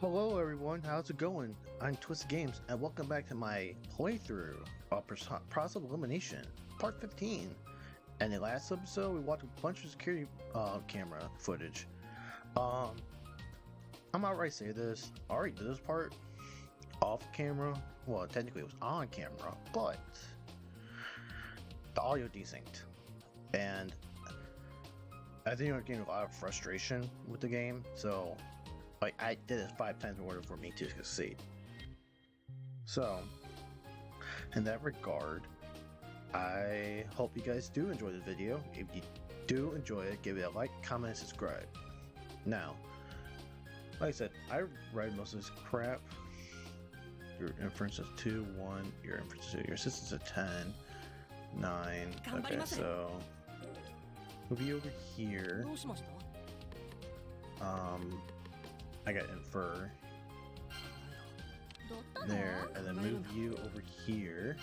Hello everyone, how's it going? I'm Twisted Games and welcome back to my playthrough of Process of Elimination, Part 15. And in the last episode we watched a bunch of security camera footage. I'm outright say this, I already did this part off camera. Well, technically it was on camera, but the audio desynced. And I think I'm getting a lot of frustration with the game, so I did it 5 times in order for me to succeed. So, in that regard, I hope you guys do enjoy the video. If you do enjoy it, give it a like, comment, and subscribe. Now, like I said, I read most of this crap. Your inference is 2, 1, your inference is 2, your assistance is 10, 9. Okay, so we'll be over here. I got infer there, and then move you over here,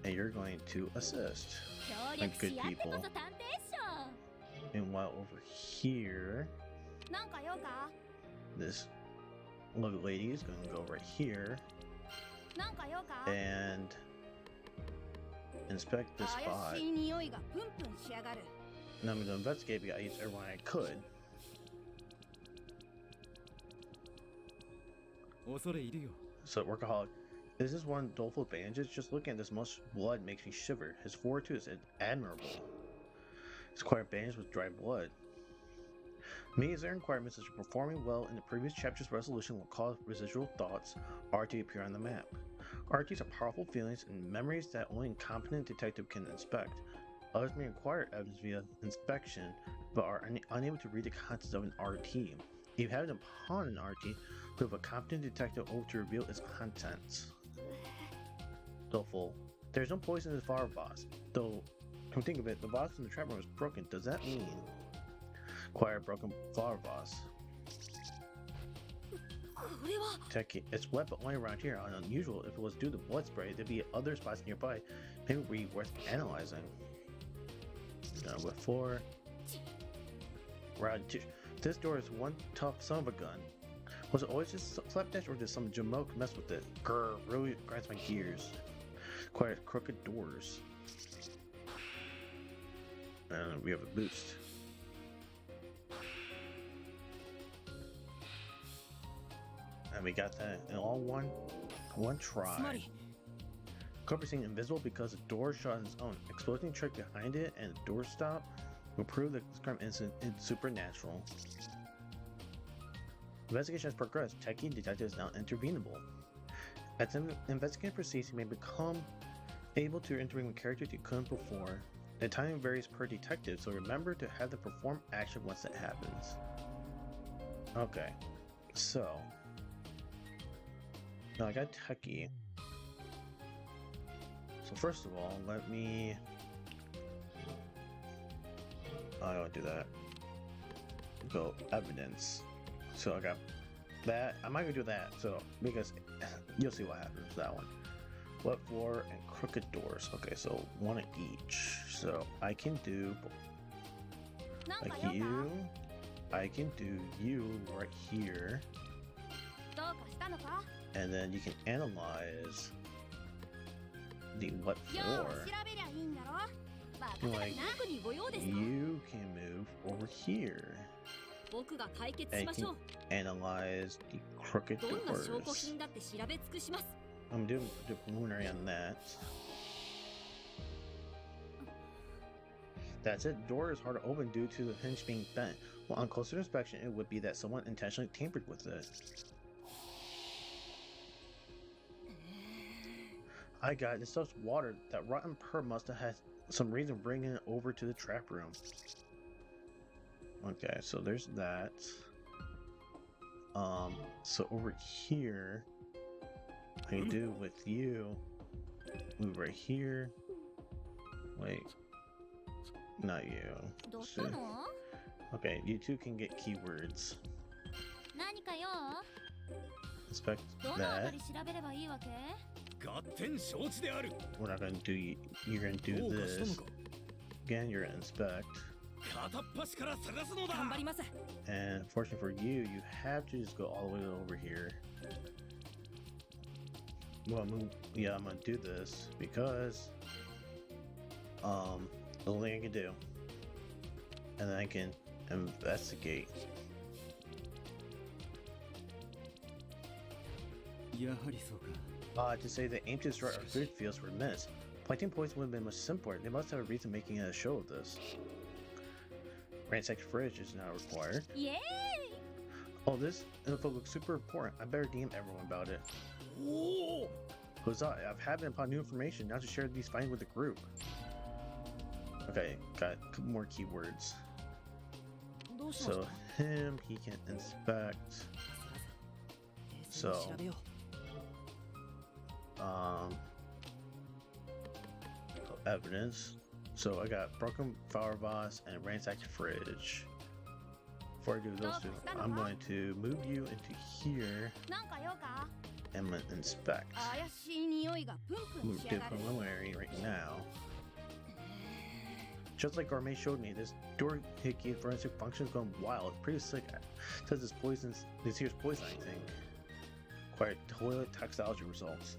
and you're going to assist like good people. And while over here, this little lady is going to go right here and inspect this spot. And I'm going to investigate because I used everyone I could. So workaholic. This is one doleful advantages. Just looking at this much blood makes me shiver. His fortitude is admirable. His acquired advantage with dry blood. Meeting their requirements is performing well in the previous chapter's resolution will cause residual thoughts RT appear on the map. RTs are powerful feelings and memories that only a competent detective can inspect. Others may acquire evidence via inspection, but are unable to read the contents of an RT. If you have it upon an RT, we have a competent detective over to reveal its contents. Doleful. There's no poison in the flower vase. Though, come think of it, the vase in the trap room is broken. Does that mean acquire a broken flower vase? Techie. It's wet, but only around here. Unusual. If it was due to blood spray, there'd be other spots nearby. Maybe it would be worth analyzing. With 4. Round 2. This door is one tough son of a gun. Was it always just slapdash or did some jamoke mess with it? Grr, really grinds my gears. Quite crooked doors. And we have a boost. And we got that in all one try. Could be seen invisible because the door shut on its own. Exposing trick behind it and the door stop will prove that this crime incident is supernatural. Investigation has progressed. Techie and detective is now intervenable. As investigation proceeds, you may become able to intervene with characters you couldn't before. The timing varies per detective, so remember to have them perform action once it happens. Okay, so now I got Techie. So first of all, let me. I don't do that. Go evidence. So I got that. I'm not gonna do that. So because you'll see what happens with that one. Wet floor and crooked doors. Okay, so one of each. So I can do like you. I can do you right here. And then you can analyze the wet floor. Like you can move over here. And you can analyze the crooked doors. I'm doing the preliminary on that. That's it. Door is hard to open due to the hinge being bent. Well, on closer inspection, it would be that someone intentionally tampered with it. I got it. This stuff's water. That rotten perp must have had some reason bringing it over to the trap room. Okay, so there's that. So over here, I can do with you. Move right here. Wait, not you. So, okay, you two can get keywords. Inspect that. We're not gonna do. You're gonna do this. Again, you're gonna inspect. And fortunately for you, you have to just go all the way over here. Well, I'm gonna do this because the only thing I can do, and then I can investigate. To say the aim to destroy our food fields were missed. Planting poison would have been much simpler. They must have a reason making a show of this. Ransacked fridge is not required. Yay! Oh, this info looks super important. I better DM everyone about it. Huzzah, I've had upon new information, now to share these findings with the group. Okay, got a couple more keywords. So, him, he can inspect. So, evidence. So I got broken flower vase and ransacked fridge. Before I do those two, I'm going to move you into here and I'm gonna inspect. Move to preliminary right now. Just like Gourmet showed me, this doohickey forensic function is going wild. It's pretty sick. It says this here's poison, I think. Acquired toilet toxicology results.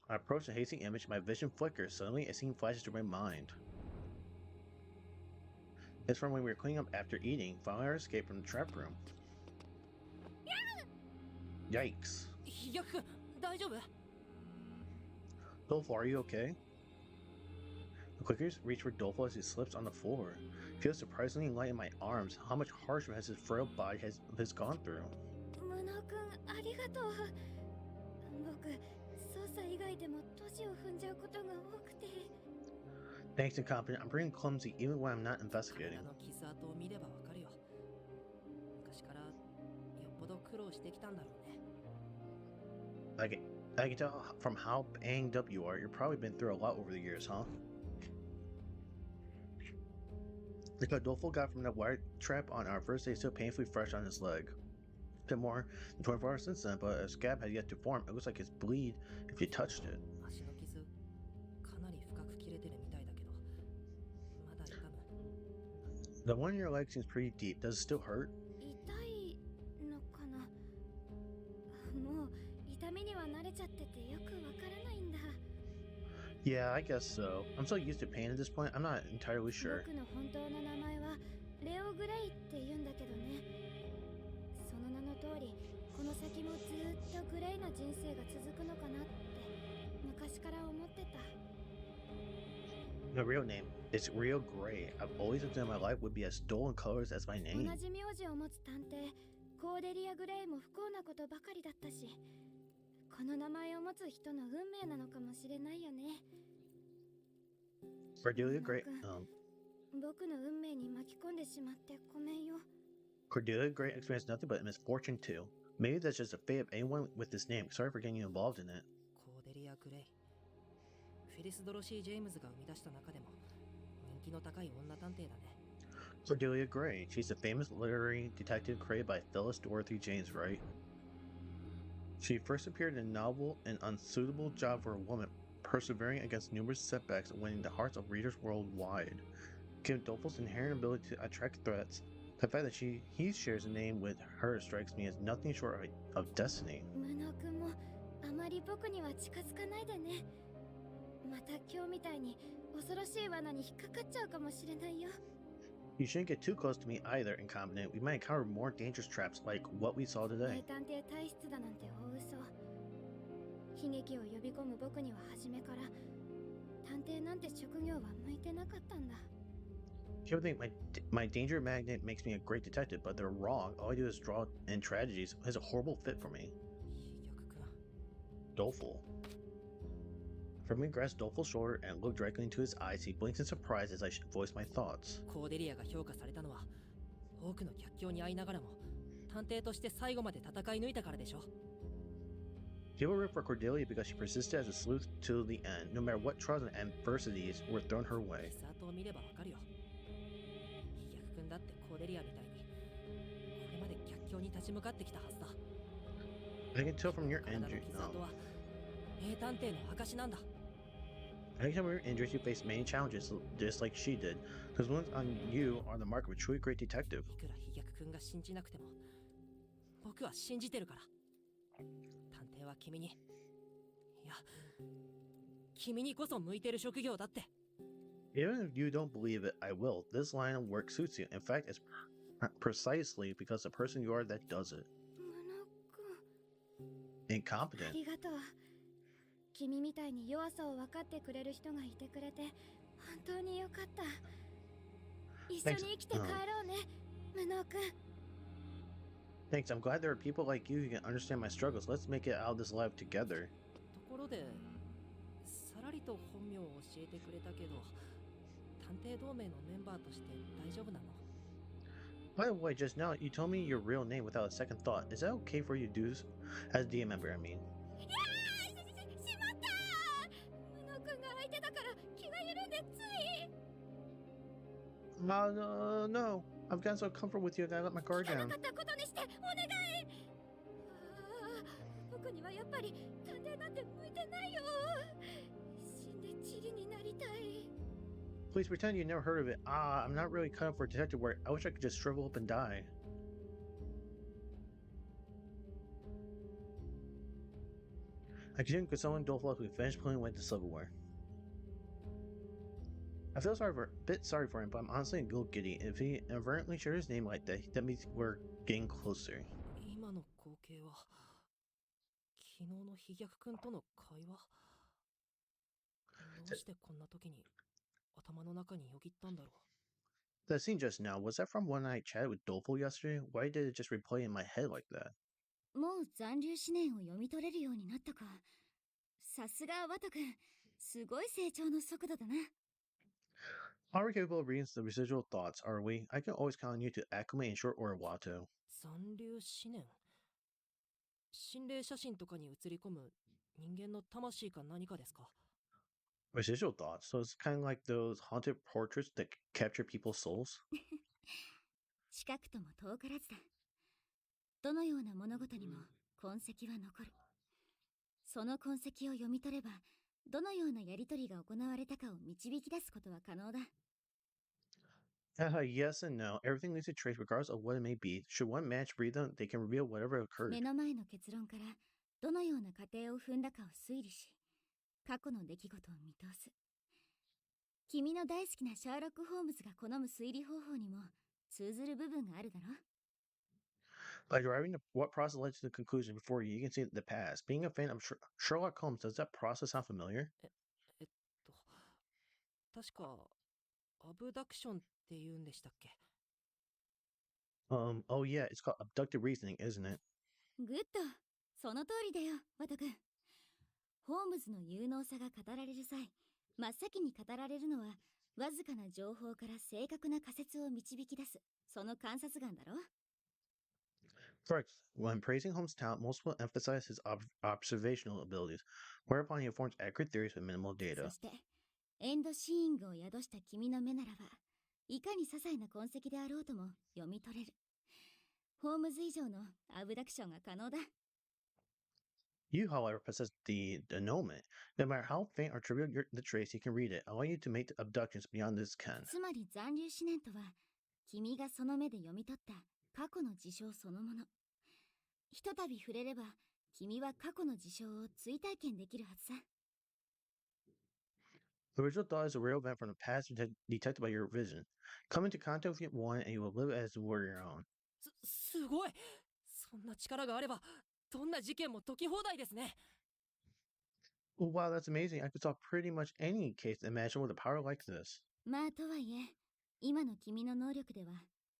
I approach a hazy image, my vision flickers. Suddenly, a scene flashes through my mind. It's from when we were cleaning up after eating, following our escape from the trap room. Yikes. Dolph, are you okay? The clickers reach for Dolph as he slips on the floor. It feels surprisingly light in my arms. How much harsher has his frail body has gone through? Thanks, incompetent. I'm pretty clumsy even when I'm not investigating. I can tell from how banged up you are. You've probably been through a lot over the years, huh? The cut Dolph got from the wire trap on our first day is still painfully fresh on his leg. A bit more than 24 hours since then, but a scab had yet to form. It looks like it's bleed if you touched it. The one in your leg seems pretty deep. Does it still hurt? Yeah, I guess so. I'm so used to pain at this point, I'm not entirely sure. The real name is Real Gray. I've always assumed my life would be as dull in colors as my name. Cordelia Gray. Cordelia Gray experienced nothing but misfortune too. Maybe that's just a fate of anyone with this name. Sorry for getting you involved in it. Cordelia Gray. She's the famous literary detective created by Phyllis Dorothy James, right? She first appeared in a novel An Unsuitable Job for a Woman, persevering against numerous setbacks and winning the hearts of readers worldwide. Given Dolph's inherent ability to attract threats, the fact that he shares a name with her strikes me as nothing short of destiny. You shouldn't get too close to me either, incompetent. We might encounter more dangerous traps like what we saw today. People think my danger magnet makes me a great detective, but they're wrong. All I do is draw in tragedies. It's a horrible fit for me. Doleful. Firmly grasp Doleful's shoulder and look directly into his eyes. He blinks in surprise as I voice my thoughts. People root for Cordelia because she persisted as a sleuth to the end, no matter what trials and adversities were thrown her way. I can tell from your energy. Anytime you're injured, you face many challenges, just like she did. Those wounds on you are the mark of a truly great detective. いくら飛脚くんが信じなくても僕は信じてるから。探偵は君に、いや君にこそ向いてる職業だって。 Even if you don't believe it, I will. This line of work suits you. In fact, it's precisely because the person you are that does it. あ Incompetent. りがとう。君みたいに弱さを分かってくれる人がいてくれて本当によかった。一緒に生きて帰ろうね、無能くん。 Thanks, I'm glad there are people like you who can understand my struggles. Let's make it out of this life together. ところでさらりと本名を教えてくれたけど、探偵同盟のメンバーとして大丈夫なの？ By the way, just now you told me your real name without a second thought. Is that okay for you to do as DM member? I mean. いやー、しまった。無能くんが相手だから気が緩んでつい。No. I've gotten so comfortable with you that I let my guard 聞か down. なかったことにしてお願い。僕にはやっぱり探偵なんて向いてないよ。死んで塵になりたい。 Please pretend you never heard of it. I'm not really cut up for detective work. I wish I could just shrivel up and die. I continue consoling Dolph who finished pulling away the silverware. I feel bit sorry for him, but I'm honestly a little giddy. If he inadvertently shared his name like that means we're getting closer. 今の光景は昨日の飛脚くんとの会話。どうしてこんな時に頭の中によぎったんだろう。 That scene just now, was that from when I chatted with Dolph yesterday? Why did it just replay in my head like that? もう残留思念を読み取れるようになったか。さすがワト君、すごい成長の速度だな。Are we capable of reading the residual thoughts, are we? I can always count on you to acclimate in short order, Watto. 残留思念、心霊写真とかに写り込む人間の魂か何かですか？ Residual thoughts, so it's kind of like those haunted portraits that capture people's souls? 近くとも遠からずだ。どのような物事にも痕跡は残る。その痕跡を読み取れば、どのようなやりとりが行われたかを導き出すことは可能だ。Yes and no. Everything leaves a trace regardless of what it may be. Should one manage to read them, they can reveal whatever occurred. 目の前の結論からどのような過程を踏んだかを推理し、過去の出来事を見通す。君の大好きなシャーロック・ホームズが好む推理方法にも通ずる部分があるだろ。 By deriving what process led to the conclusion before you, you can see the past. Being a fan of Sherlock Holmes, does that process sound familiar? 確かアブダクションって言うんでしたっけ？ Oh yeah, it's called abductive reasoning, isn't it? グッド、その通りだよ、ワト君。ホームズの有能さが語られる際、真っ先に語られるのは、わずかな情報から正確な仮説を導き出す、その観察眼だろ。 Correct. When praising Holmes' talent, most will emphasize his observational abilities, whereupon he forms accurate theories with minimal そ data. して、エンドシーイングを宿した君の目ならば、いかに些細な痕跡であろうとも読み取れる。ホームズ以上のアブダクションが可能だ。 You, however, possess the annulment. No matter how faint or trivial the trace, you can read it, allowing you to make abductions beyond this ken. つまり残留思念とは、君がその目で読み取った過去の事象そのもの。ひとたび触れれば、君は過去の事象を追体験できるはずさ。 The original thought is a real event from the past detected by your vision. Come into contact with one, and you will live as were your own. すごい。そんな力があればどんな事件も解き放題ですね。 Oh, wow, that's amazing. I could solve pretty much any case imaginable with a power like this. まあとはいえ、今の君の能力では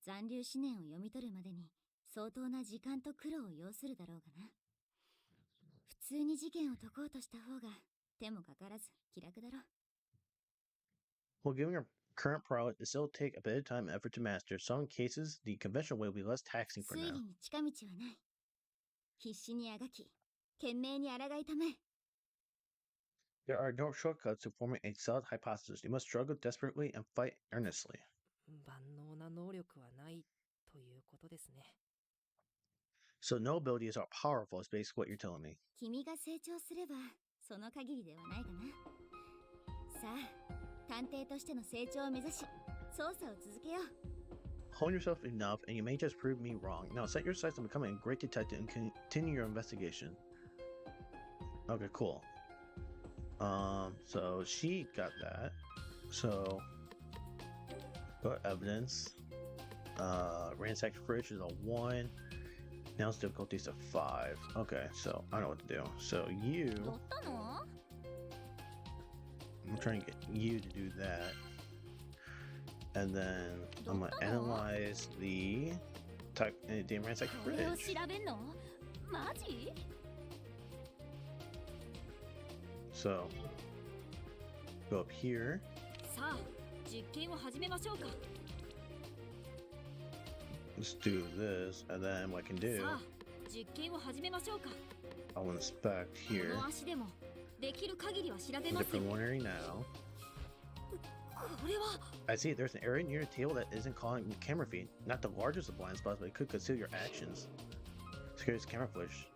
残留思念を読み取るまでに相当な時間と苦労を要するだろうがな。普通に事件を解こうとした方が手もかからず気楽だろ。 Well, given your current prowess, it still take a bit of time and effort to master. Some cases, the conventional way will be less taxing for 推理 now. に近道はない。必死にあがき、懸命に抗いため。 There are no shortcuts to forming a solid hypothesis. You must struggle desperately and fight earnestly. 万能な能力はないということですね。 So no abilities are powerful, is basically what you're telling me. 君が成長すればその限りではないかな。さあ、探偵としての成長を目指し、捜査を続けよう。 Hone yourself enough, and you may just prove me wrong. Now set your sights on becoming a great detective and continue your investigation. Okay, cool. So she got that. So, got evidence. Ransack fridge is a 1. Now it's difficulty's a 5. Okay, so I know what to do. So you, 乗ったの？ I'm trying to get you to do that. And then I'm gonna analyze the ransack これを fridge. 調べんの？マジ？ So go up here. さあ、実験を始めましょうか。 Let's do this, and then what I can do, さあ、実験を始めましょうか。 I will inspect こ here. の足でもできる限りは調べ The ますよ。 preliminary now. これは I see there's an area near the table that isn't calling the camera feed. Not the largest of blind spots, but it could conceal your actions. Secure this camera footage.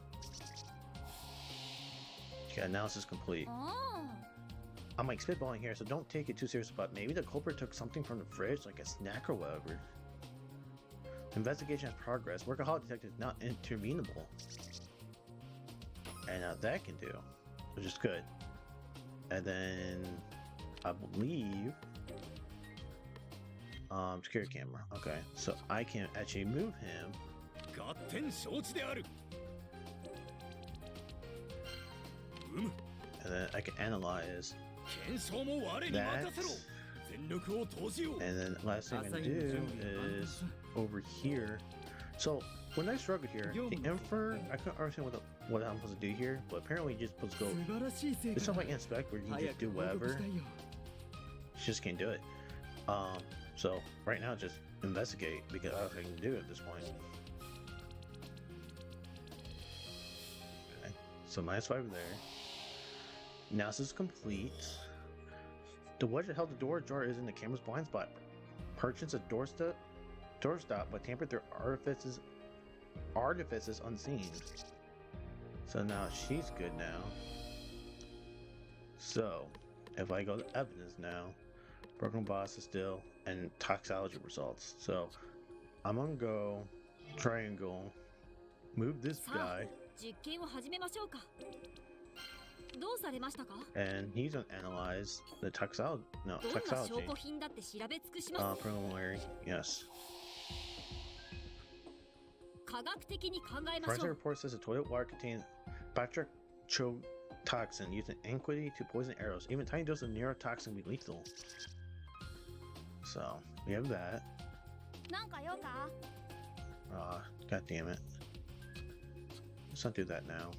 Okay, analysis complete. あ I'm like spitballing here, so don't take it too seriously, but maybe the culprit took something from the fridge, like a snack or whatever. Investigation has progressed. Workaholic detective is not intervenable. And now that can do, which is good. And then I believe security camera. Okay, so I can actually move him. 合点承知である。うむ、 And then I can analyze 検証も我に that. 任せろ。全力を投じよう。 And then last thing I'm gonna do is over here. So when I struggled here, the Emperor, I couldn't understand what I'm supposed to do here, but apparently you're just supposed to go. 素晴らしい成 It's 果 not だ。 like inspect where you 早 just く do 報告 whatever. したいよ。 You just can't do it. So right now just investigate because I can do it at this point. Okay, so -5 there. Now this is complete. The wedge that held the door ajar is in the camera's blind spot. Purchase a doorstop, but tampered through artifices unseen. So now she's good now. So if I go to evidence now, broken boss is still and toxology results. So I'm gonna go triangle, move this さあ guy, 実験を始めましょうか。どうされましたか？ and he's gonna analyze theどんな証 toxology. 拠品だって調べ尽くします。 Preliminary, yes. 科学的に考えまし Forensic ょう。 report says the toilet water contains batrachotoxin used in inquity to poison arrows. Even tiny dose of neurotoxin can be lethal. So we have that. なんか用か？ God damn it. Let's not do that now.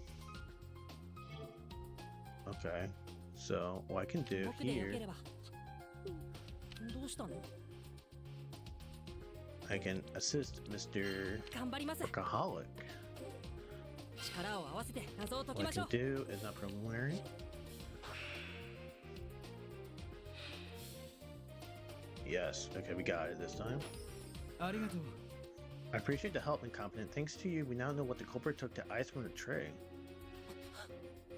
Okay. So what I can do 僕でよ here, ければ。どうしたの？ I can assist Mr. 頑張ります。 Workaholic. 力を合わせて謎を解き What ま I しょ can う。 do is not preliminary. Yes. Okay, we got it this time. ありがとう。 I appreciate the help, Incompetent. Thanks to you, we now know what the culprit took to ice from the tray.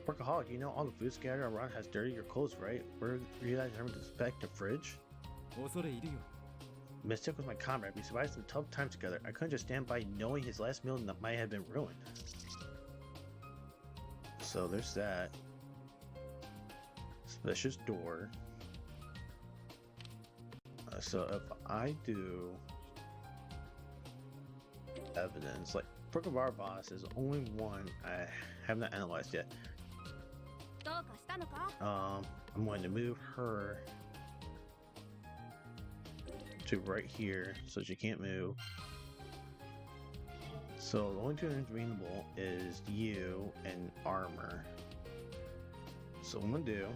Workaholic, you know all the food scattered around has dirtied your clothes, right? Where you guys remember to inspect the fridge? 恐れ入るよ。 Mystic was my comrade. We survived some tough times together. I couldn't just stand by knowing his last meal might have been ruined. So there's that. Suspicious door. So if I do evidence, like Broken Bar Boss is the only one I have not analyzed yet. どうかしたのか？ I'm going to move her to right here so she can't move. So the only two intervenable is you and armor. So what I'm gonna do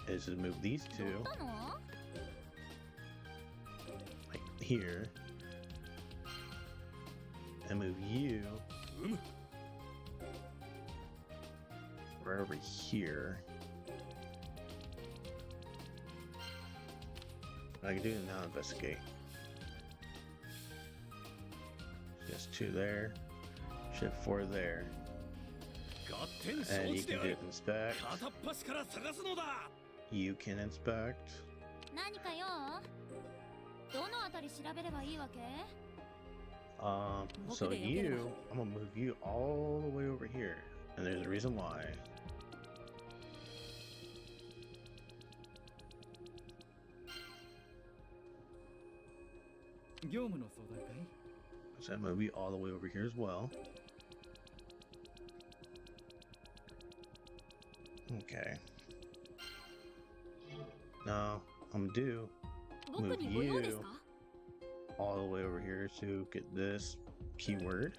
is just move these 乗 two ったの？ like here and move you うむ、 right over here. I can do it now. Investigate. Just 2 there. Shift 4 there. 合点 And 承 you 知で can あ do る。 inspect. 片っ端から探すのだ。you can inspect. 何か用？どのあたり調べればいいわけ？ So you, I'm gonna move you all the way over here, and there's a reason why. 業務の相談かい？ So I'm gonna move you all the way over here as well. Okay. Now I'm gonna do 僕 move にご用です you か？ all the way over here to get this keyword.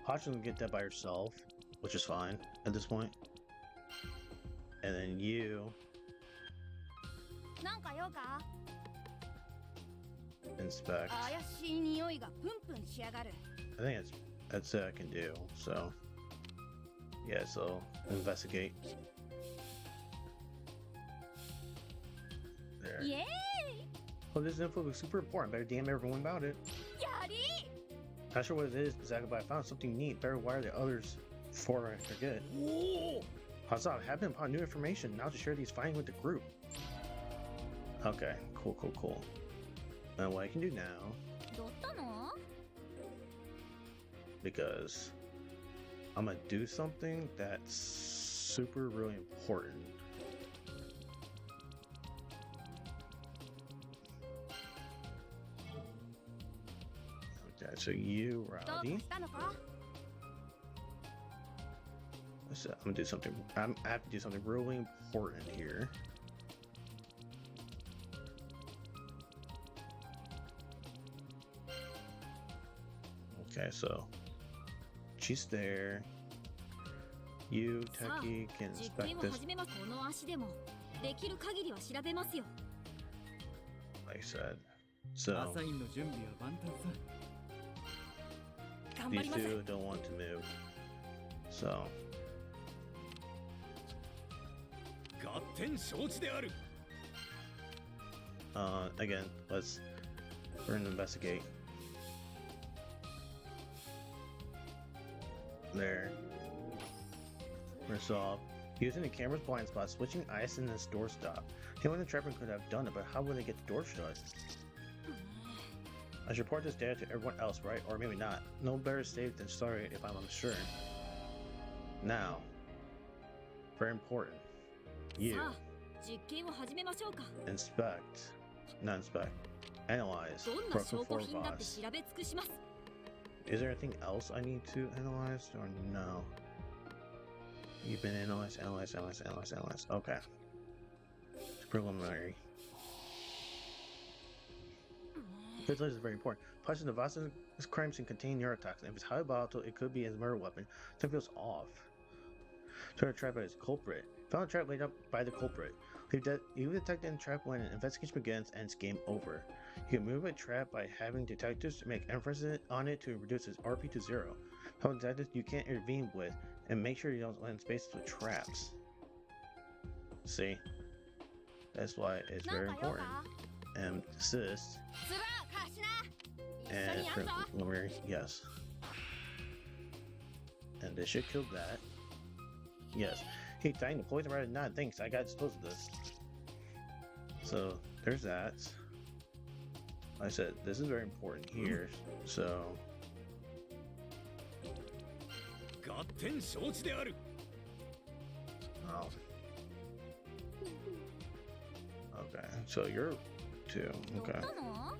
Hachi's gonna get that by herself, which is fine at this point. And then you なんか用か？ inspect. 怪しい匂いがプンプンしやがる。 I think that's it I can do. So yeah, so investigate. There. イエーイ！ Oh, this info looks super important. Better DM everyone about it. やり！ Not sure what it is exactly, but I found something neat. Better wire the others before I forget. Huzzah, I haven't upon new information. Now to share these findings with the group. Okay, cool. And what I can do now, どったの？ because I'm gonna do something that's super really important. Okay, so you, どうか Rowdy. したのか？ So I'm gonna do something. I have to do something really important here. Okay, so she's there. You, Techie, can 実 inspect 験を this. 始めます。この足でもできる限りは調べますよ。 Like I said. So アサインの準備は万端さ。頑張 these ります。 two don't want to move. So 合点承知である。 again, we're gonna investigate. There. Resolve. Using the camera's blind spot, switching ice in this door stop. Anyone in the trapper could have done it, but how would they get the door shut? I should report this data to everyone else, right? Or maybe not. No better safe than sorry if I'm unsure. Now, very important. You さあ、実験を始めましょうか。 inspect, not inspect, analyze どんな broken 証拠 floor 品だって boss. 調べ尽くします。 Is there anything else I need to analyze or no? You've been analyzed. Okay. It's preliminary. This list is very important. Possession of Vasa's crime scene contain neurotoxin. If it's highly volatile, it could be his murder weapon. Something feels off. Try to trap by his culprit. Found a trap laid up by the culprit. You detect the trap when an investigation begins and it's game over. You can move a trap by having detectives make inferences on it to reduce its RP to 0. How detectives you can't intervene with, and make sure you don't land spaces with traps. See? That's why it's な very んか用 important. か？ And assist つば貸しな。一緒 and にやるぞ。 preliminary, yes. And they should kill that. Yes. Hey, dying to poison rather than not. Thanks, I got disposed of this. So there's that. Like I said, this is very important here. So 合点承知である。 oh. Okay, so you're two. どっ Okay. たの？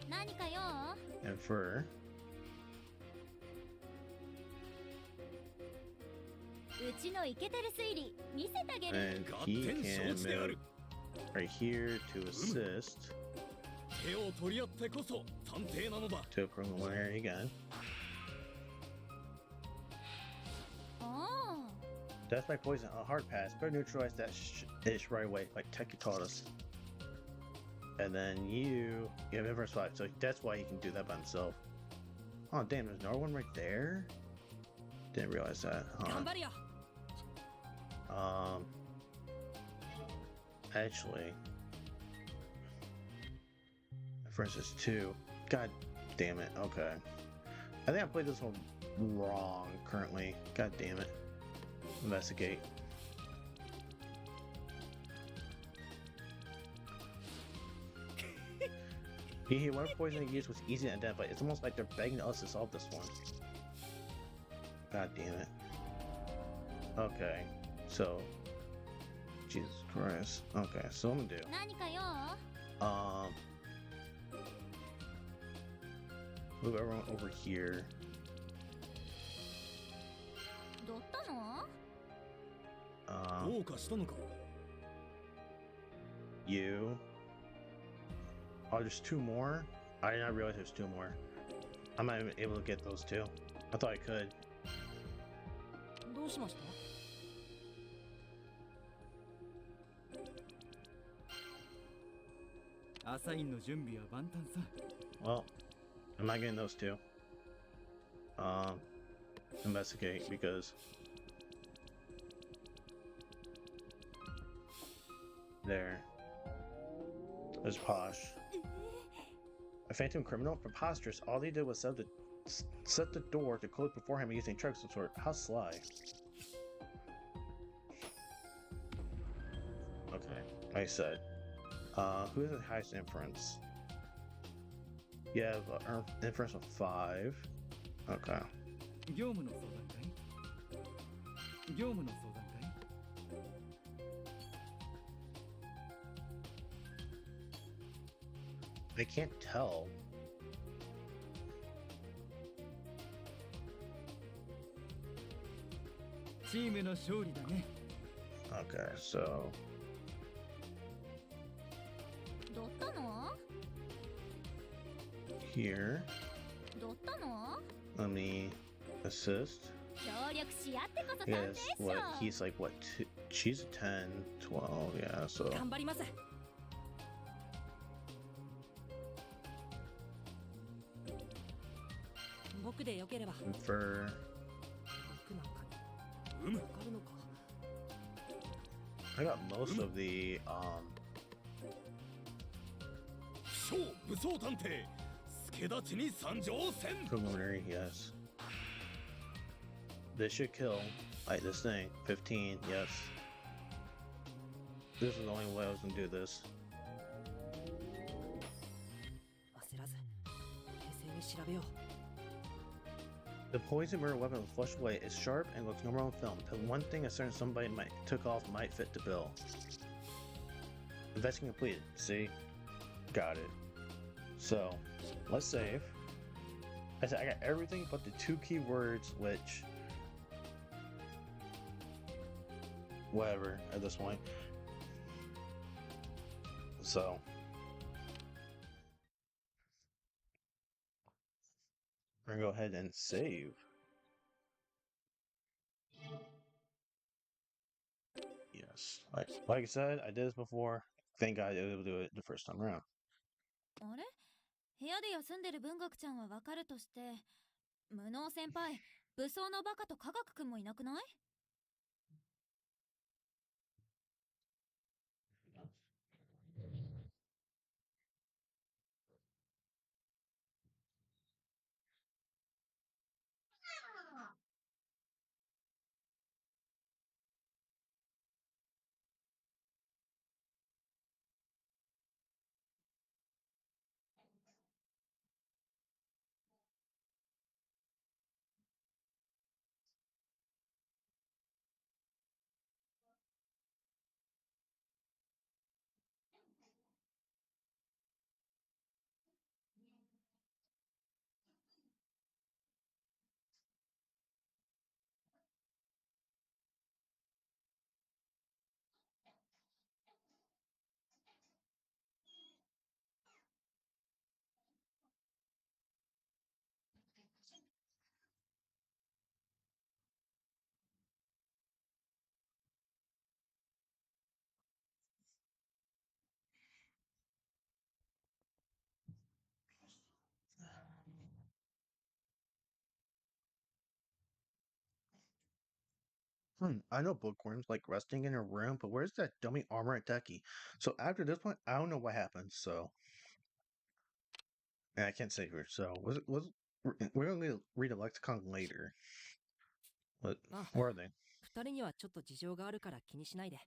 何か用？ And fur. うちのイケてる推理見せてあげる。 And 合 he 点 can 承知である。 move right here to assist 手を取り合ってこそ探偵なのだ。 to a preliminary again. あ Death by poison, a hard pass. Better neutralize that ish right away, like Teki taught us. And then you have inverse 5, so that's why he can do that by himself. Oh damn, there's another one right there? Didn't realize that. 頑張るよ。 Actually, versus 2. God damn it. Okay. I think I played this one wrong currently. God damn it. Investigate. One poison they used was easy to identify. It's almost like they're begging us to solve this one. God damn it. Okay, so Jesus Christ. Okay, so what I'm gonna do. 何か用？ Move everyone over here. どったの？ どうかしたのか？ You. Oh, there's two more? I did not realize there's two more. I'm not even able to get those two. I thought I could. どうしました？ アサインの準備は万端さ。 Well, I'm not getting those two. Investigate because there. There's Posh. A phantom criminal? Preposterous. All they did was set the door to close before him using tricks of sort. How sly. Okay, like I said. Who has the highest inference? You have inference of 5. Okay. 業務の相談かい？業務の相談かい？ I can't tell. チームの勝利だね。 Okay, so どったの？ here, どったの？ let me assist. 協力し合ってこそ He 探偵 has っしょ。 what? He's like what? She's a 10, 12, yeah. So 頑張ります。僕でよければ。 infer. 僕なんかうむ。にわかるのか。 I got most of the 不肖武装探偵助立ちに参上せん。 preliminary. Yes. This should kill. Like this thing. 15. Yes. This is the only way I was gonna do this. 焦らず冷静に調べよう。 The poison murder weapon was flushed away. It's sharp and looks normal on film. The one thing a certain somebody took off might fit the bill. Investigation completed. See? Got it. So, let's save. I said I got everything but the two keywords, which... whatever, at this point. So... we're gonna go ahead and save. Yes. Like I said, I did this before. Thank God I was able to do it the first time around. あれ？部屋で休んでる文学ちゃんはわかるとして、無能先輩、武装のバカと科学くんもいなくない？ I know bookworms like resting in a room, but where's that dummy armor at Decky? So after this point, I don't know what happens. So, and I can't say here. So, we're gonna read a lexicon later. What? Ah. Where are they? 二人にはちょっと事情があるから気にしないで。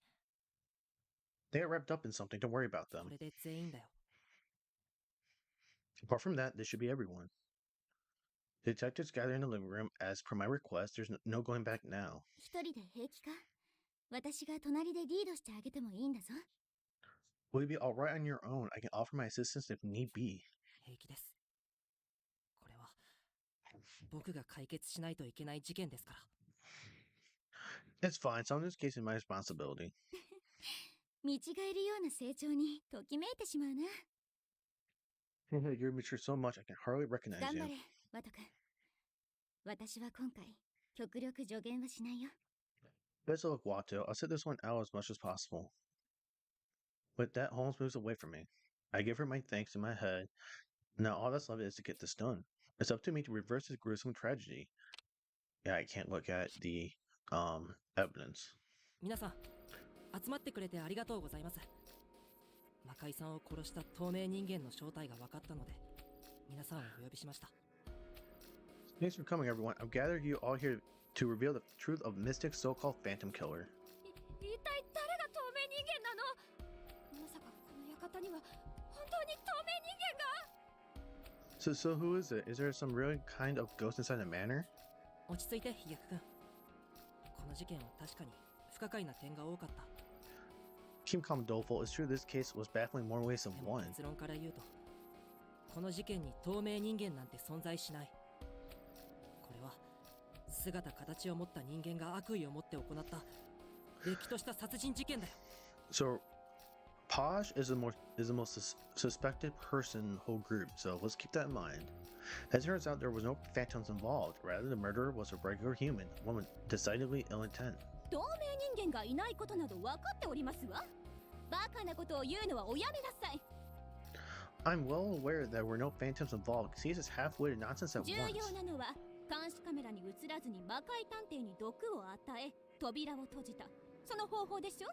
They are wrapped up in something. Don't worry about そ them. れで全員だよ。 Apart from that, this should be everyone. The detectives gather in the living room. As per my request, there's no going back now. 一人で平気か？私が隣でリードしてあげてもいいんだぞ。Will you be alright on your own? I can offer my assistance if need be. 平気です。これは僕が解決しないといけない事件ですから。 It's fine. Some of this case is my responsibility. 見違えるような成長にときめいてしまうな。You're mature so much I can hardly recognize 頑 you. 張れ、ワト君。私は今回、極力助言はしないよ。Best of luck, Watto. I'll sit this one out as much as possible. With that, Holmes moves away from me. I give her my thanks in my head. Now all that's left is to get this done. It's up to me to reverse this gruesome tragedy. Yeah, I can't look at the evidence. 皆さん、集まってくれてありがとうございます。魔界さんを殺した透明人間の正体が分かったので、皆さんをお呼びしました。 Thanks for coming, everyone. I've gathered you all here to reveal the truth of Mystic's so-called Phantom Killer. 一体誰が透明人間なの？まさかこの館には本当に透明人間が？ So who is it? Is there some real kind of ghost inside the manor? 落ち着いて、ヒゲク君。この事件は確かに不可解な点が多かった。 Keep calm, Doleful. It's true this case was baffling more ways than でも one. 結論から言うと、この事件に透明人間なんて存在しない。これは姿形を持った人間が悪意を持って行ったれっきとした殺人事件だよ。 So, Posh is the most suspected person in the whole group, so let's keep that in mind. As it turns out, there was no phantoms involved. Rather, the murderer was a regular human, one with decidedly ill intent. 透明人間がいないことなど分かっておりますわ。バカなことを言うのはおやめなさい。 I'm well aware there were no phantoms involved. See, this is half-witted nonsense at 重 once. 要なのは監視カメラに映らずに魔界探偵に毒を与え扉を閉じたその方法でしょ。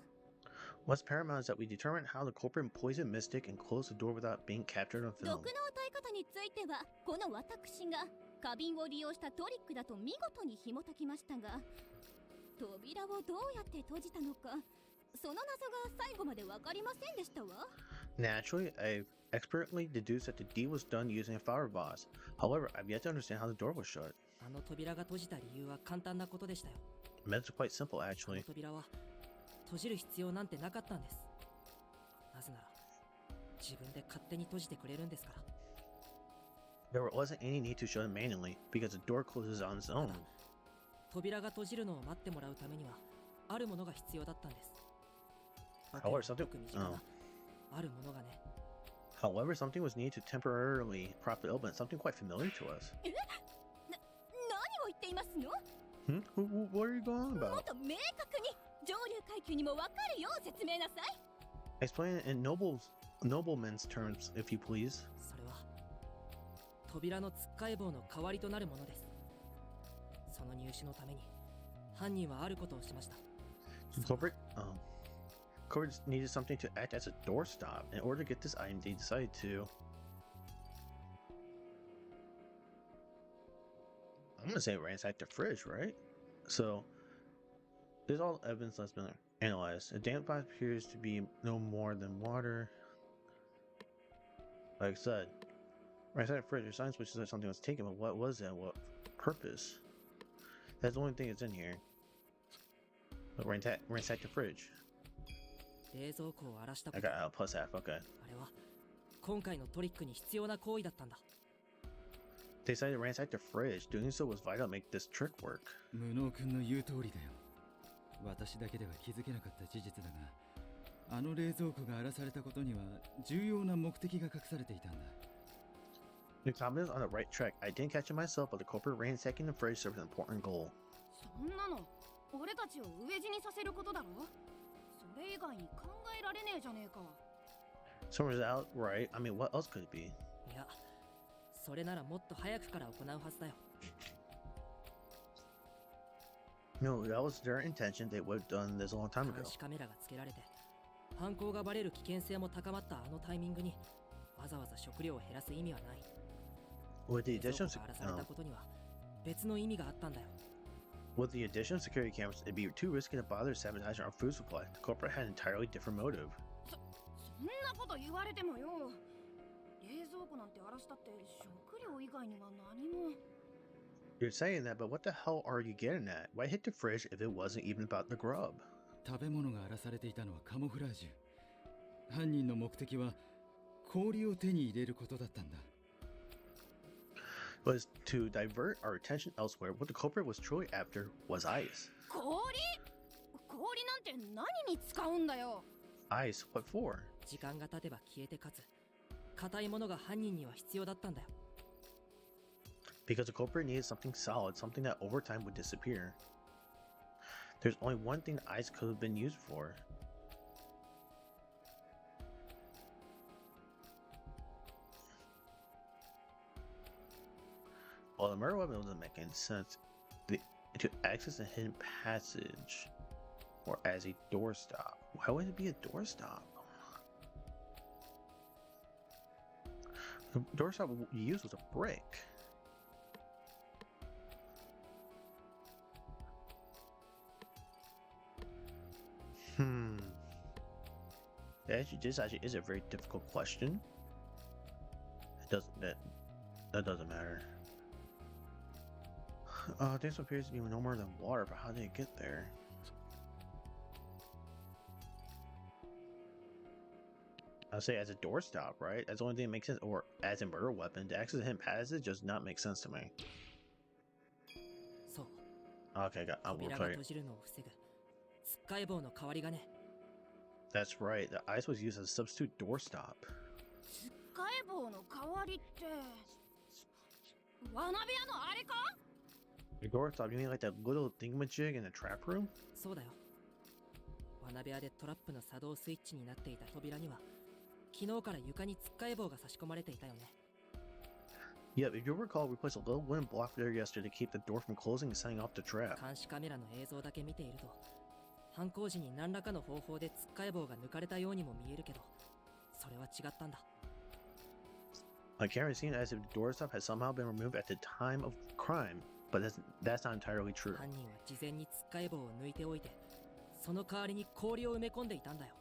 What's paramount is that we determine how the culprit poisoned Mystic and closed the door without being captured on 毒 film. の与え方についてはこの私が花瓶を利用したトリックだと見事に紐解きましたが、扉をどうやって閉じたのかその謎が最後まで分かりませんでしたわ。 Naturally, I've expertly deduced that the deed was done using a flower vase. However, I've yet to understand how the door was shut. あの扉が閉じた理由は簡単なことでしたよ。 It's quite simple, あの actually. 扉は閉じる必要なんてなかったんです。なぜなら自分で勝手に閉じてくれるんですから。 There wasn't any need to shut it manually, because the door closes on its own. 扉が閉じるのを待ってもらうためにはあるものが必要だったんです。 However, something- よく身近なあるものがね。 However, something was needed to temporarily prop it open, something quite familiar to us. 何を言っていますの？ What are you going on もっ about? と明確に上流階級にも分かるよう説明なさい。 Explain it in noblemen's terms, if you please. それは扉のつっかえ棒の代わりとなるものです。その入手のために犯人はあることをしました。 Culprit needed something to act as a doorstop. In order to get this item, they decided to. I'm gonna say ransack the fridge, right? So, there's all evidence that's been analyzed. A damp spot appears to be no more than water. Like I said, ransack the fridge. There's signs which said something was taken, but what was it? And what purpose? That's the only thing that's in here. But ransack the fridge. 冷蔵庫を荒らしたこ I と、 got plus half. Okay. あれは今回のトリックに必要な行為だったんだ。 They decided to ransack the fridge. Doing so was vital to make this trick work. 無能君の言う通りだよ。私だけでは気づけなかった事実だが、あの冷蔵庫が荒らされたことには重要な目的が隠されていたんだ。 The confidence on the right track. I didn't catch it myself, but the culprit ransacking the fridge served an important goal. そんなの俺たちを飢え死にさせることだろ。それ以外に考えられねえじゃねえか。 Someone's out, right? I mean, what else could it be? いや、それならもっと早くから行うはずだよ。 No, that was their intention. They would have done this a long time ago. 監視カメラがつけられて犯行がバレる危険性も高まったあのタイミングにわざわざ食料を減らす意味はない。 With the 冷蔵 addition 庫が荒らされたことには別の意味があったんだよ。With the addition of security cameras, it'd be too risky to bother sabotaging our food supply. The culprit had an entirely different motive. そんなこと言われてもよ。冷蔵庫なんて荒らしたって食料以外には何も。You're saying that, but what the hell are you getting at? Why hit the fridge if it wasn't even about the grub? 食べ物が荒らされていたのはカモフラージュ。犯人の目的は氷を手に入れることだったんだ。Was to divert our attention elsewhere. What the culprit was truly after was ice. 氷なんて何に使うんだよ。Ice? What for? 時間が経てば消えてかつ硬いものが犯人には必要だったんだよ。 Because the culprit needed something solid, something that over time would disappear. There's only one thing ice could have been used for. Well, the murder weapon doesn't make any sense. To access a hidden passage or as a doorstop. Why would it be a doorstop? The doorstop you used was a brick. This actually is a very difficult question. That doesn't matter. This appears to be no more than water, but how did it get there? I'll say as a doorstop, right? That's the only thing that makes sense. Or as a murder weapon, to access a hidden passage does not make sense to me. そう。 Okay, we'll 扉 try が it. 閉じるのを防ぐつっかえ棒の代わりがね。 That's right. The ice was used as a substitute doorstop. つっかえ棒の代わりってわなべ屋のあれか？ The doorstop? You mean like that little thingamajig in the trap room? そうだよ。罠部屋でトラップの作動スイッチになっていた扉には昨日から床につっかえ棒が差し込まれていたよね。 Yep, if you recall, we placed a little wooden block there yesterday to keep the door from closing and setting off the trap. 監視カメラの映像だけ見ていると犯行時に何らかの方法でつっかえ棒が抜かれたようにも見えるけどそれは違ったんだ。 On camera, it seemed as if the doorstop had somehow been removed at the time of crime, but that's not entirely true. 犯人は事前につっかえ棒を抜いておいてその代わりに氷を埋め込んでいたんだよ。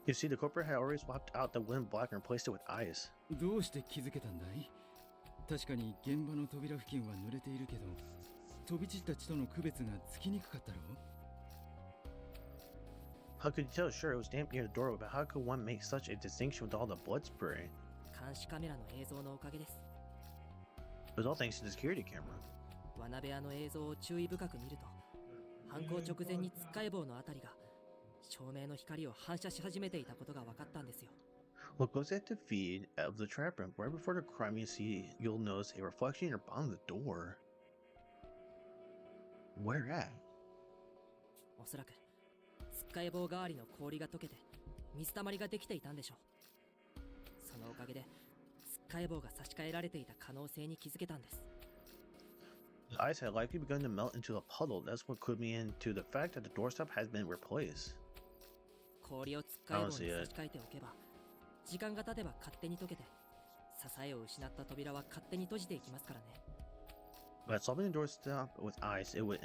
You see, the culprit had already swapped out the wooden block and replaced it with ice. どうして気づけたんだい？確かに現場の扉付近は濡れているけど飛び散った血との区別がつきにくかったろう？ How could you tell? Sure, it was damp near the doorway, but how could one make such a distinction with all the blood spray? 監視カメラの映像のおかげです。 It was all thanks to the security camera. 罠部屋の映像を注意深く見ると犯行直前につっかえ棒のあたりが照明の光を反射し始めていたことが分かったんですよ。 Look close at the feed of the trap room. Right before the crime, you'll notice a reflection in your bottom of the door. Where at? おそらくつっかえ棒代わりの氷が溶けて水たまりができていたんでしょう。そのおかげでつっかえ棒が差し替えられていた可能性に気づけたんです。 The ice had likely begun to melt into a puddle. That's what could be into the fact that the doorstop has been replaced. 氷をつっかえ棒に差し替えておけば時間が経てば勝手に溶けて支えを失った扉は勝手に閉じていきますからね。 By swapping the doorstop with ice, it would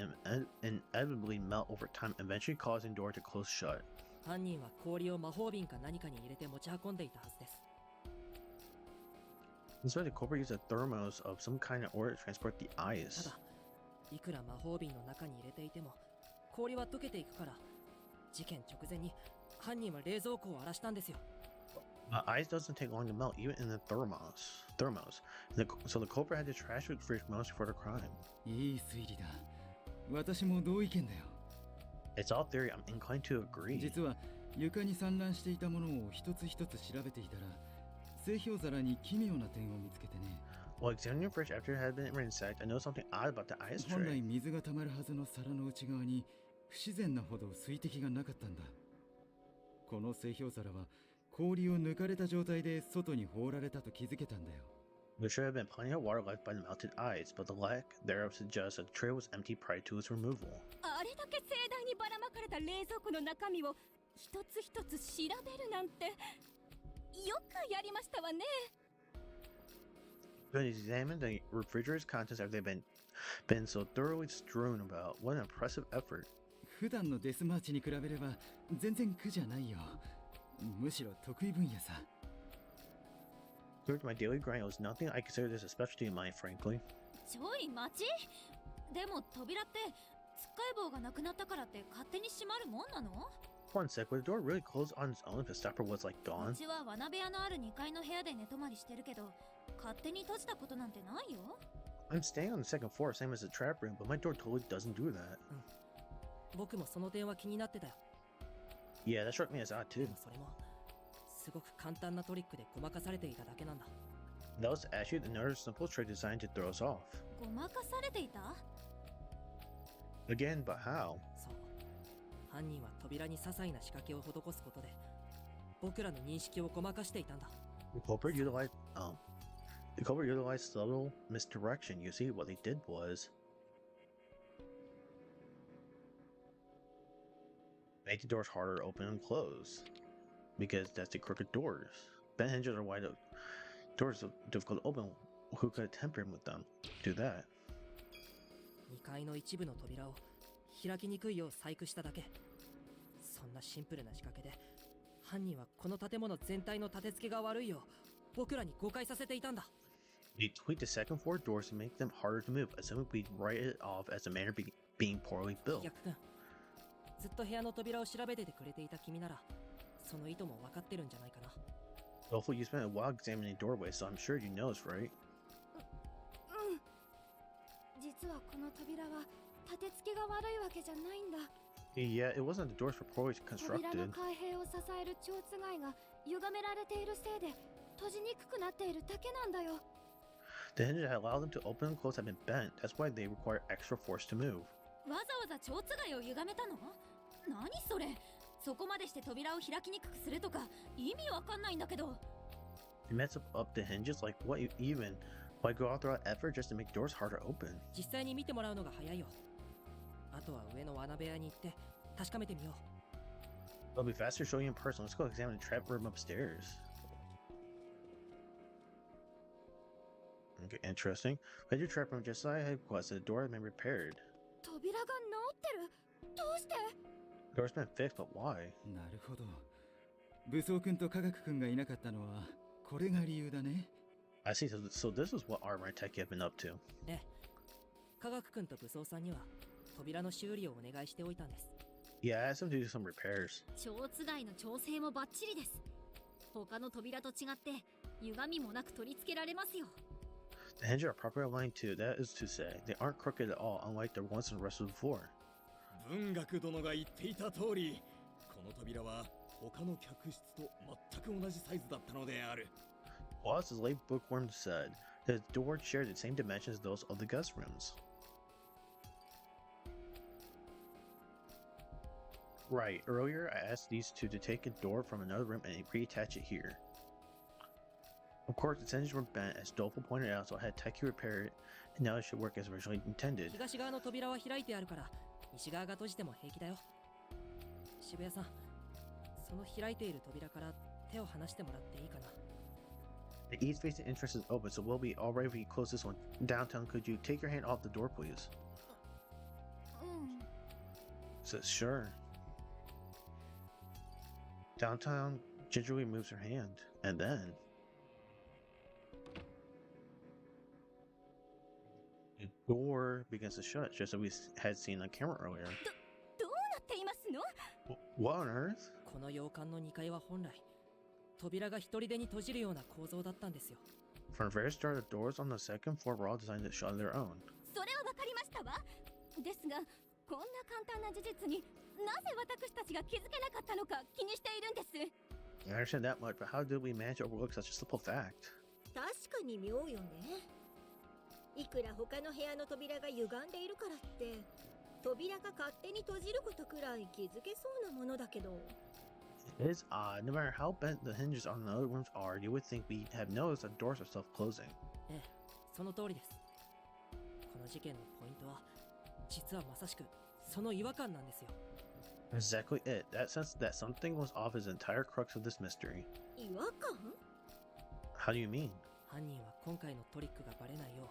inevitably melt over time, eventually causing the door to close shut. 犯人は氷を魔法瓶か何かに入れて持ち運んでいたはずです。 Instead, the culprit used a thermos of some kind in order to transport the た ice. だいくら魔法瓶の中に入れていても氷は溶けていくから事件直前に犯人は冷蔵庫を荒らしたんですよ。 Ice doesn't take long to melt, even in the thermos. So the culprit had to trash the fridge most before the crime. いい推理だ。私も同意見だよ。 It's all theory. I'm inclined to agree. 実は床に散乱していたものを一つ一つ調べていたら製氷皿に奇妙な点を見つけてね。 While examining the fridge after it had been ransacked, I noticed something odd about the ice 本来 tray. 水が溜まるはずの皿の内側に不自然なほど水滴がなかったんだ。この製氷皿は氷を抜かれた状態で外に放られたと気づけたんだよ。 There should have been plenty of water left by the melted ice, but the lack thereof suggests that the tray was empty prior to its removal. あれだけ盛大にばらまかれた冷蔵庫の中身を一つ一つ調べるなんてよくやりましたわね。 When examined the refrigerator's contents after they've been been so thoroughly strewn about. What an impressive effort. 普段のデスマーチに比べれば全然苦じゃないよ。むしろ得意分野さ。Compared to my daily grind, it was nothing I consider this a specialty of mine, frankly. ちょい待ち。でも扉ってつっかえ棒がなくなったからって勝手に閉まるもんなの？ One sec, would the door really close on its own if the stopper was like う gone? ちは罠部屋のある2階の部屋で寝泊まりしてるけど、勝手に閉じたことなんてないよ。I'm staying on the second floor, same as the trap room, but my door totally doesn't do that. 僕もその点は気になってたよ。 Yeah, that struck me as odd で too. もそれもすごく簡単なトリックでごまかされていただけなんだ。 That was actually another simple trick designed to throw us off. ごまかされていた？ Again, but how? そう。犯人は扉に些細な仕掛けを施すことで僕らの認識をごまかしていたんだ。 The culprit utilized subtle misdirection. You see, what they did was make the doors harder to open and close, because that's the crooked doors. Bent hinges are wide open. Doors are difficult to open. Who could have tampered with them? Do that. 2階の一部の扉を開きにくいよう細工しただけ。そんなシンプルな仕掛けで犯人はこの建物全体の立て付けが悪いよう僕らに誤解させていたんだ。 We tweaked the second floor doors to make them harder to move, assuming we'd write it off as a matter being poorly built. 逆君、ずっと部屋の扉を調べててくれていた君ならその意図も分かってるんじゃないかな。 Hopefully you spent a while examining doorways, so I'm sure you know it's right. うん。実はこの扉は立て付けが悪いわけじゃないんだ。 Yeah, it wasn't the doors were poorly 扉の constructed. 開閉を支える蝶つがいが歪められているせいで閉じにくくなっているだけなんだよ。 The hinges that allowed them to open and close have been bent. That's why they require extra force to move. わざわざ蝶つがいを歪めたの？何それ？そこまでして扉を開きにくくするとか意味わかんないんだけど。 They mess up the hinges? Like what even? Why go out through that effort just to make doors harder to open? 実際に見てもらうのが早いよ。あとは上の罠部屋に行って確かめてみよう。 It'll be faster showing you in person. Let's go examine the trap room upstairs. Okay, interesting. We had your trap room just as I had requested. The door had been repaired. 扉が治ってる？どうして？ The door's been fixed, but why? なるほど。武装君と科学君がいなかったのはこれが理由だね。 I see. So this is what Armor and Techie have been up to. ええ、科学君と武装さんには扉の修理をお願いしておいたんです。 Yeah, I asked him to do some repairs. 蝶つがいの調整もバッチリです。他の扉と違って歪みもなく取り付けられますよ。 The hinges are properly aligned too. That is to say, they aren't crooked at all, unlike the ones in the rest of the floor. 文学殿が言っていた通り、この扉は他の客室と全く同じサイズだったのである。 Well, as the late bookworm said, the door shared the same dimensions as those of the guest rooms. Right, earlier I asked these two to take a door from another room and reattach it here. Of course, its hinges were bent, as Dolphin pointed out, so I had Techie repair it, and now it should work as originally intended. 東側の扉は開いてあるから西側が閉じても平気だよ。渋谷さん、その開いている扉から手を離してもらっていいかな。 The east-facing entrance is open, so we'll be alright if we close this one. Downtown, could you take your hand off the door, please? うん。 Says, sure. Downtown gingerly moves her hand, and then... the door begins to shut, just as we had seen on camera earlier. どうなっていますの？ What on earth? この洋館の2階は本来扉が一人でに閉じるような構造だったんですよ。 From the very start, the doors on the second floor were all designed to shut on their own. それはわかりましたわ。ですがこんな簡単な事実になぜ私たちが気づけなかったのか気にしているんです。 I understand that much, but how did we manage to overlook such a simple fact? 確かに妙よね。いくら他の部屋の扉が歪んでいるからって扉が勝手に閉じることくらい気づけそうなものだけど。 It is odd. No matter how bent the hinges on the other rooms are, you would think we'd have noticed that doors are self-closing. ええ、その通りです。この事件のポイントは実はまさしくその違和感なんですよ。 Exactly it. That sense that something was off is the entire crux of this mystery. 違和感？ How do you mean? 犯人は今回のトリックがバレないよ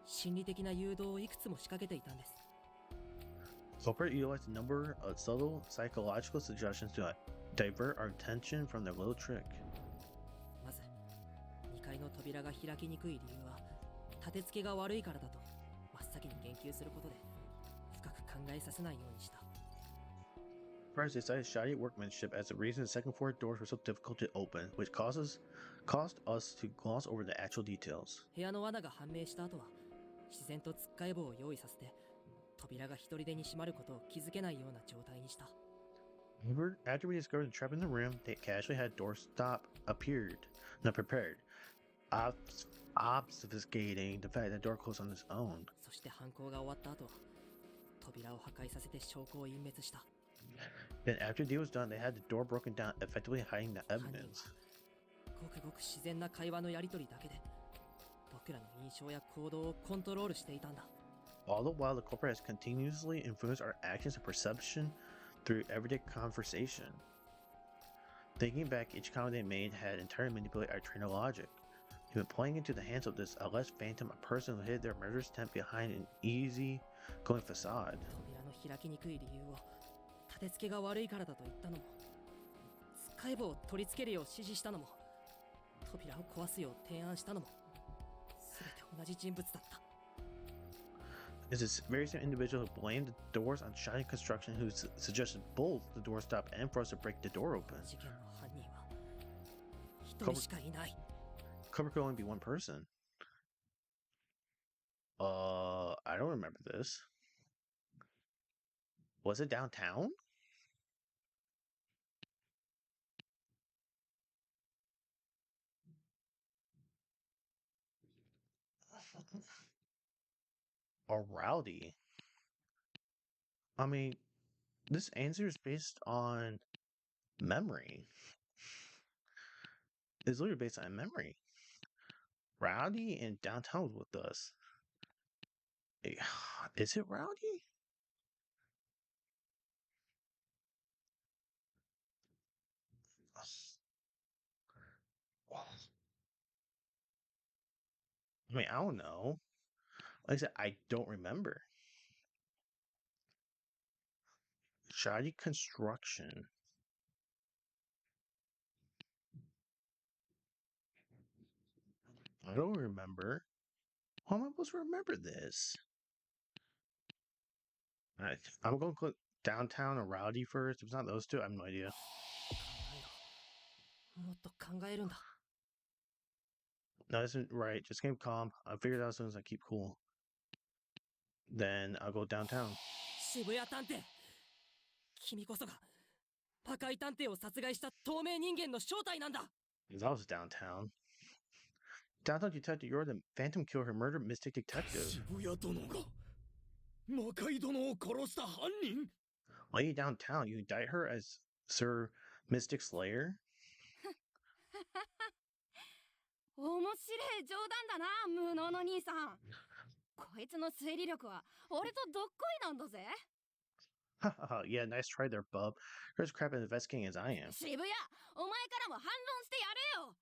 う心理的な誘導をいくつも仕掛けていたんです。 Culprit utilized a number of subtle psychological suggestions to divert our attention from their little trick. まず2階の扉が開きにくい理由は立て付けが悪いからだと真っ先に言及することで深く考えさせないようにした。 First, they cited shoddy workmanship as the reason the second floor doors were so difficult to open, which caused us to gloss over the actual details. 部屋の罠が判明した後は自然とつっかえ棒を用意させて扉が一人でに閉まることを気づけないような状態にした。 After we discovered the trap in the room, they casually had doorstop prepared, obfuscating the fact that the door closed on its own. そして犯行が終わった後は扉を破壊させて証拠を隠滅した。 Then after the deal was done, they had the door broken down, effectively hiding the 犯人は evidence. ごくごく自然な会話のやり取りだけで僕らの印象や行動をコントロールしていたんだ。 All the while, the culprit has continuously influenced our actions and perception through everyday conversation. Thinking back, each comment they made had entirely manipulated our train of logic. They've been playing into the hands of this alleged phantom, a person who hid their murderous intent behind an easy-going facade. 扉の開きにくい理由を立て付けが悪いからだと言ったのもつっかえ棒を取り付けるよう指示したのも扉を壊すよう提案したのも全て同じ人物だった。 It's this very same individual who blamed the doors on shoddy construction who suggested both the door stop and for us to break the door open. 事件の犯人は一人しかいない。 Cover could only be one person. I don't remember this. Was it downtown? Or Rowdy? I mean, this answer is based on memory. It's literally based on memory. Rowdy and Downtown was with us. Is it Rowdy? I mean, I don't know. Like I said, I don't remember. Shoddy construction. I don't remember. How am I supposed to remember this? Alright, I'm going to click Downtown or Rowdy first. If it's not those two, I have no idea. もっと考えるんだ。 No, this isn't right. Just keep calm. I'll figure it out as soon as I keep cool. Then I'll go downtown. 渋谷探偵、君こそが破壊探偵を殺害した透明人間の正体なんだ。 Because I was downtown. Downtown detective, you're the phantom killer who murdered Mystic Detective. 渋谷殿が魔界殿を殺した犯人? While you downtown, you indict her as Sir Mystic Slayer? 面白い冗談だな、無能の兄さん。こいつの推理力は俺とどっこいなんだぜ。Haha, yeah, nice try there, bub. You're as crap at investigating as I am. 渋谷、お前からも反論してやれよ。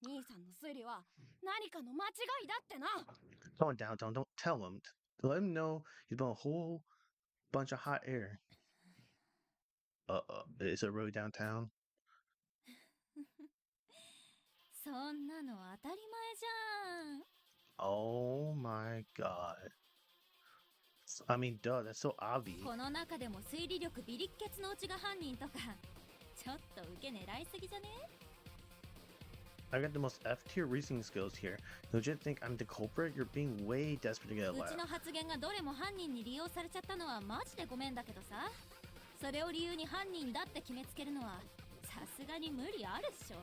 兄さんの推理は何かの間違いだってな。 Come on, downtown, don't tell him. Let him know he's been a whole bunch of hot air. Is it really downtown? そんなの当たり前じゃん。 Oh my god. I mean, duh, that's so obvious. この中でも推理力ビリッケツのうちが犯人とかちょっと受け狙いすぎじゃね？ I got the most F tier reasoning skills here. You legit think I'm the culprit? You're being way desperate to get a う laugh. ちの発言がどれも犯人に利用されちゃったのはマジでごめんだけどさ、それを理由に犯人だって決めつけるのはさすがに無理あるっしょ。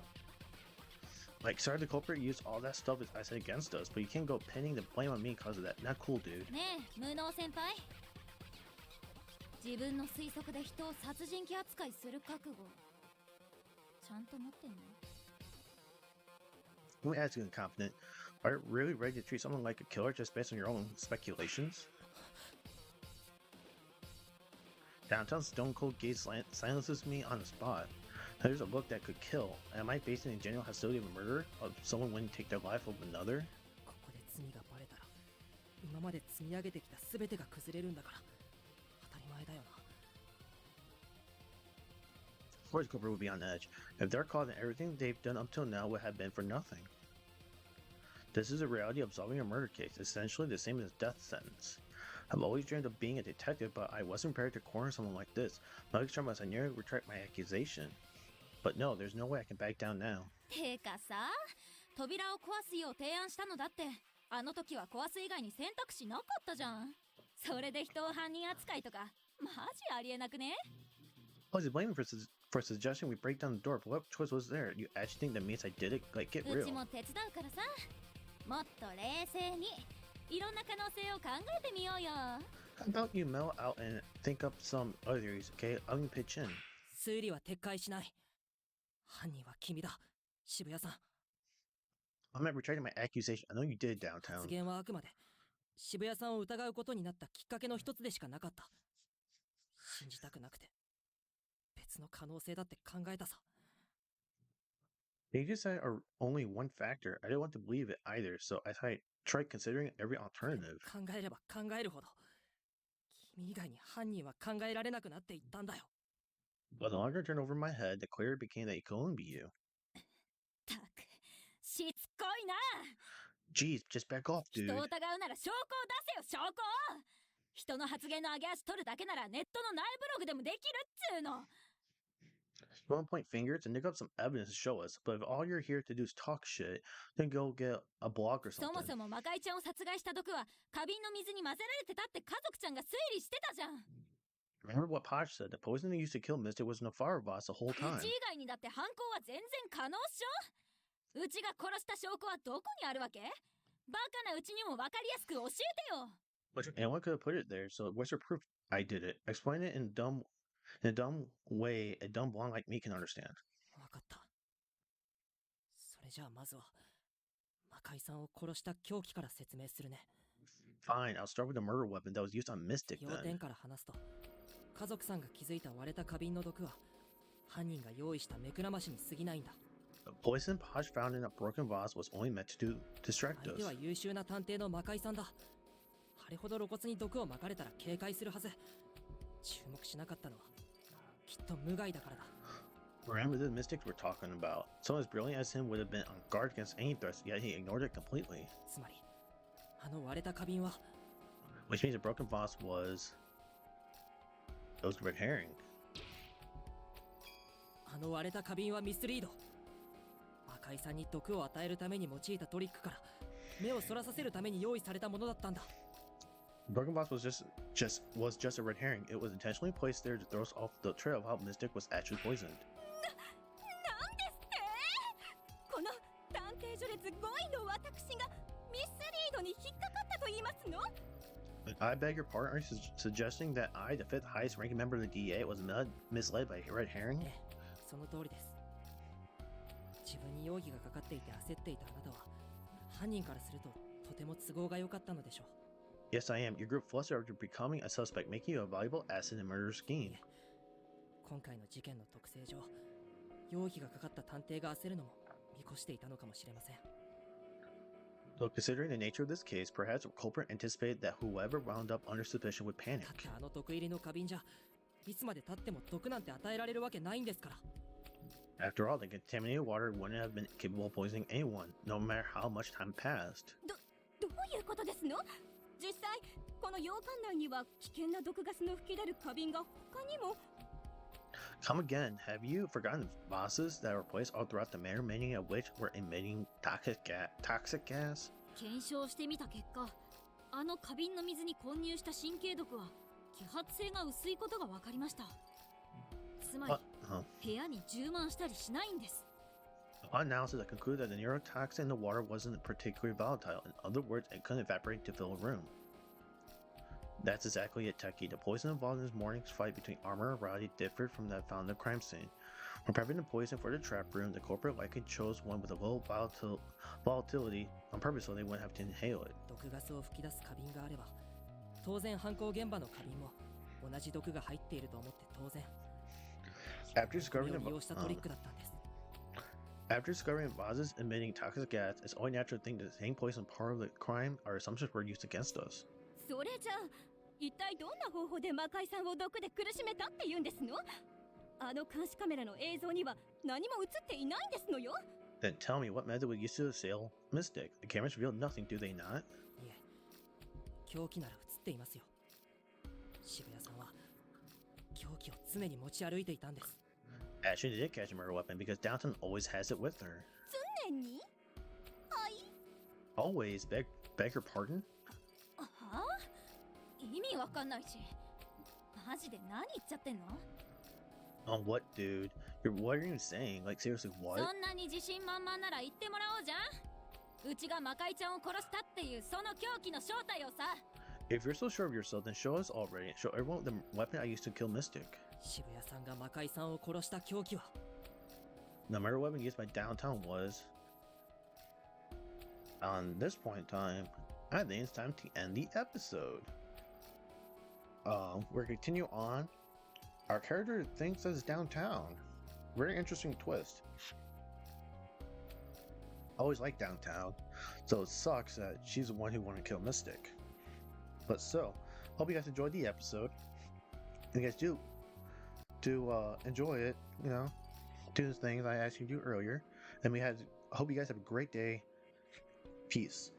Like, sorry, the culprit used all that stuff I said against us, but you can't go pinning the blame on me because of that. Not cool, dude. ねえ、無能先輩。自分の推測で人を殺人鬼扱いする覚悟、ちゃんと持ってんの？ Let me ask you, incompetent. Are you really ready to treat someone like a killer just based on your own speculations? Downtown Stone Cold Gaze silences me on the spot. Now there's a look that could kill. Am I basing a genuine hostility of a murder of someone when take their life of another? ここで罪がバレたら今まで積み上げてきた全てが崩れるんだから当たり前だよな。 Of course, Cooper would be on edge. If they're caught, then everything they've done up till now would have been for nothing. This is the reality of solving a murder case, essentially the same as a death sentence. I've always dreamed of being a detective, but I wasn't prepared to corner someone like this. Not extra as I nearly retract my accusation. But no, there's no way I can back down now. てかさ、扉を壊すよう提案したのだって、あの時は壊す以外に選択肢なかったじゃん。それで人を犯人扱いとか、マジありえなくね？ I was blaming for suggesting we break down the door, but what choice was there? You actually think that means I did it? Like, get う real. ちも手伝うからさ、もっと冷静にいろんな可能性を考えてみようよ。 How about you mellow out and think up some others, okay? I can pitch in. 推理は撤回しない。犯人は君だ、渋谷さん。 I'm not retracting my accusation. I know you did 発 downtown. 言はあくまで渋谷さんを疑うことになったきっかけの一つでしかなかった。信じたくなくて別の可能性だって考えたさ。 They just said are only one factor. I didn't want to believe it either, so I tried considering every alternative. 考えれば考えるほど君以外に犯人は考えられなくなっていったんだよ。 But the longer I turned over my head, the clearer it became that it could only be you. たく、しつこいな。 Jeez, just back off, 人 dude. を疑うなら証拠を出せよ、証拠を。人の発言の上げ足取るだけならネットの内ブログでもできるっつーの。 You want to point fingers and dig up some evidence to show us, but if all you're here to do is talk shit, then go get a blog or そも something. そも魔界ちゃんを殺害した毒は花瓶の水に混ぜられてたって家族ちゃんが推理してたじゃん。 Remember what Posh said, the poison they used to kill Mystic was in the fireboss the whole う time. ち以外にだって犯行は全然可能っしょ。うちが殺した証拠はどこにあるわけ？バカなうちにも分かりやすく教えてよ。 But anyone could have put it there, so what's your proof? I did it. Explain it in a dumb way a dumb blonde like me can understand. 分かった。それじゃあまずは魔界さんを殺した凶器から説明するね。 Fine, I'll start with the murder weapon that was used on Mystic 要 then. 点から話すと、家族さんが気づいた割れた花瓶の毒は犯人が用意した目くらましに過ぎないんだ。 The poison Posh found in a broken vase was only meant to distract 相手 us. は優秀な探偵の魔界さんだ。あれほど露骨に毒を撒かれたら警戒するはず。注目しなかったのはきっと無害だからだ。 Remember the mystics we're talking about. Someone as brilliant as him would have been on guard against any threats, yet he ignored it completely. つまりあの割れた花瓶は Which means the broken vase was... It was a red herring. あの割れた花瓶はミスリード。魔界さんに毒を与えるために用いたトリックから目をそらさせるために用意されたものだったんだ。 The broken vase was just a red herring. It was intentionally placed there to throw us off the trail of how Mystic was actually poisoned. なんですって？この探偵序列5位の私がミスリードに引っかかったと言いますの？ I beg your pardon, are you suggesting that I, the fifth highest ranking member of the DA, was misled by a red herring? ええ、その通りです。自分に容疑がかかっていて焦っていたあなたは犯人からするととても都合が良かったのでしょう。 Yes, I am. Your group flustered after becoming a suspect, making you a valuable asset in a murder scheme. 今回の事件の特性上、容疑がかかった探偵が焦るのも見越していたのかもしれません。 Though considering the nature of this case, perhaps the culprit anticipated that whoever wound up under suspicion would だ panic. ってあの毒入りの花瓶じゃいつまで経っても毒なんて与えられるわけないんですから。 After all, the contaminated water wouldn't have been capable of poisoning anyone, no matter how much time passed. どういうことですの？実際この洋館内には危険な毒ガスの吹き出る花瓶が他にも。 Come again, have you forgotten vases that were placed all throughout the manor, many of which were emitting toxic gas? 検証してみた結果、あの花瓶の水に混入した神経毒は揮発性が薄いことが分かりました。つまり、部屋に充満したりしないんです。 Upon analysis, I concluded that the neurotoxin in the water wasn't particularly volatile. In other words, it couldn't evaporate to fill a room. That's exactly it, Techie. The poison involved in this morning's fight between Armor and Roddy differed from that found in the crime scene. When prepping the poison for the trap room, the culprit likely chose one with a low volatility on purpose so they wouldn't have to inhale it. 毒ガスを吹き出す花瓶があれば、当然犯行現場の花瓶も同じ毒が入っていると思って当然。 After discovering それを the 利用したトリックだったんです。After discovering vases emitting toxic gas, it's only natural to think that hang poison part of the crime. Our assumptions were used against us. それじゃあ一体どんな方法で魔界さんを毒で苦しめたって言うんですの？あの監視カメラの映像には何も映っていないんですのよ。 Then tell me what method we used to assail Mystic. The cameras reveal nothing, do they not? いえ、凶器なら映っていますよ。渋谷さんは凶器を常に持ち歩いていたんです。Ashley did catch a murder weapon because Downton always has it with her. 常に？はい。 Always? Beg her pardon? はあ？意味わかんないし。マジで何言っちゃってんの？ On what, dude? What are you saying? Like, seriously, what? そんなに自信満々なら言ってもらおうじゃん。うちが魔界ちゃんを殺したっていうその凶器の正体をさ。 If you're so sure of yourself, then show us already. Show everyone the weapon I used to kill Mystic. 渋谷さんが魔界さんを殺した凶器は The murder weapon used by Downtown was... On this point in time, I think it's time to end the episode. We're gonna continue on. Our character thinks that it's Downtown. Very interesting twist. I always liked Downtown, so it sucks that she's the one who wanted to kill Mystic. But still, hope you guys enjoyed the episode. If you guys do enjoy it, you know, do the things I asked you to do earlier. And hope you guys have a great day. Peace.